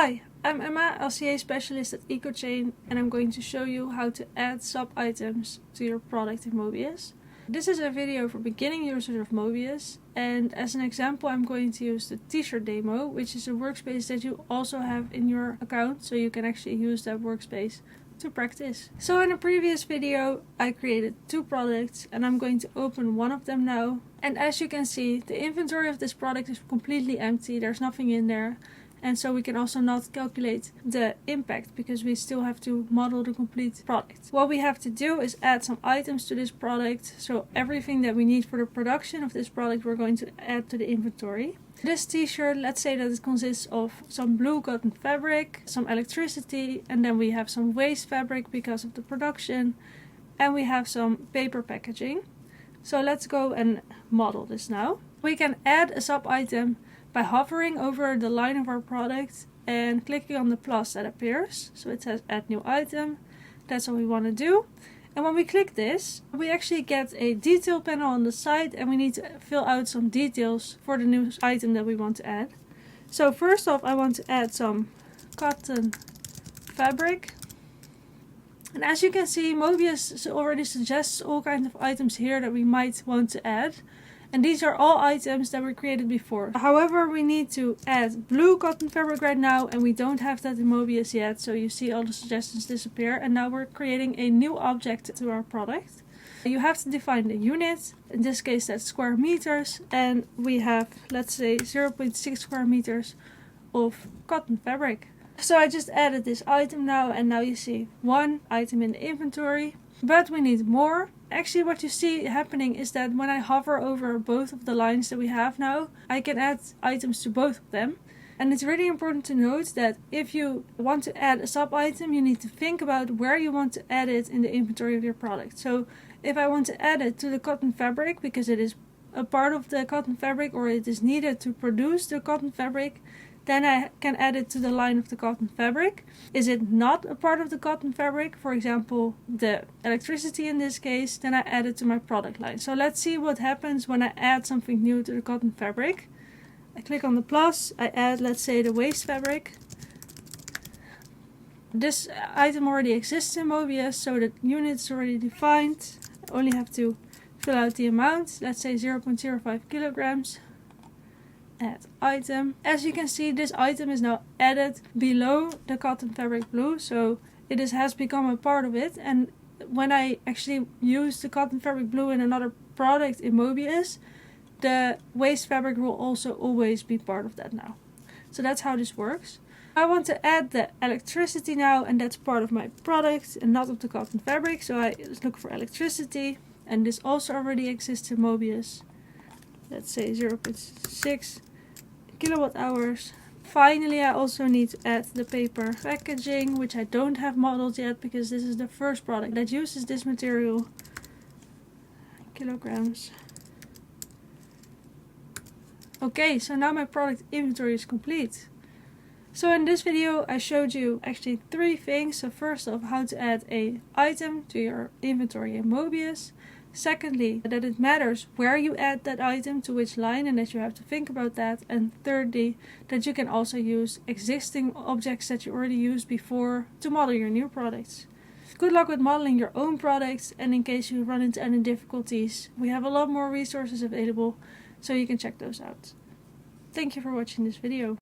Hi, I'm Emma, LCA Specialist at Ecochain, and I'm going to show you how to add sub-items to your product in Mobius. This is a video for beginning users of Mobius, and as an example I'm going to use the t-shirt demo, which is a workspace that you also have in your account, so you can actually use that workspace to practice. So in a previous video I created two products and I'm going to open one of them now. And as you can see, the inventory of this product is completely empty, there's nothing in there. And so we can also not calculate the impact because we still have to model the complete product. What we have to do is add some items to this product. So everything that we need for the production of this product we're going to add to the inventory. This t-shirt, let's say that it consists of some blue cotton fabric, some electricity, and then we have some waste fabric because of the production, and we have some paper packaging. So let's go and model this now. We can add a sub-item by hovering over the line of our product and clicking on the plus that appears. So it says add new item. That's what we want to do. And when we click this, we actually get a detail panel on the side and we need to fill out some details for the new item that we want to add. So first off, I want to add some cotton fabric. And as you can see, Mobius already suggests all kinds of items here that we might want to add. And these are all items that were created before. However, we need to add blue cotton fabric right now and we don't have that in Mobius yet. So you see all the suggestions disappear and now we're creating a new object to our product. You have to define the unit, in this case that's square meters, and we have, let's say, 0.6 square meters of cotton fabric. So I just added this item now and now you see one item in the inventory. But we need more. Actually what you see happening is that when I hover over both of the lines that we have now, I can add items to both of them. And it's really important to note that if you want to add a sub item, you need to think about where you want to add it in the inventory of your product. So if I want to add it to the cotton fabric because it is a part of the cotton fabric or it is needed to produce the cotton fabric, then I can add it to the line of the cotton fabric. Is it not a part of the cotton fabric, for example the electricity in this case, then I add it to my product line. So let's see what happens when I add something new to the cotton fabric. I click on the plus, I add, let's say, the waste fabric. This item already exists in Mobius, so the unit is already defined. I only have to fill out the amount, let's say 0.05 kilograms. Add item. As you can see, this item is now added below the cotton fabric blue, so it has become a part of it. And when I actually use the cotton fabric blue in another product in Mobius, the waste fabric will also always be part of that now. So that's how this works. I want to add the electricity now, and that's part of my product and not of the cotton fabric, so I look for electricity, and this also already exists in Mobius. Let's say 0.6 kilowatt hours. Finally, I also need to add the paper packaging, which I don't have modeled yet because this is the first product that uses this material. Kilograms. Okay, so now my product inventory is complete. So in this video I showed you actually three things. So first off, how to add an item to your inventory in Mobius. Secondly, that it matters where you add that item to which line and that you have to think about that. And thirdly, that you can also use existing objects that you already used before to model your new products. Good luck with modeling your own products, and in case you run into any difficulties, we have a lot more resources available, so you can check those out. Thank you for watching this video.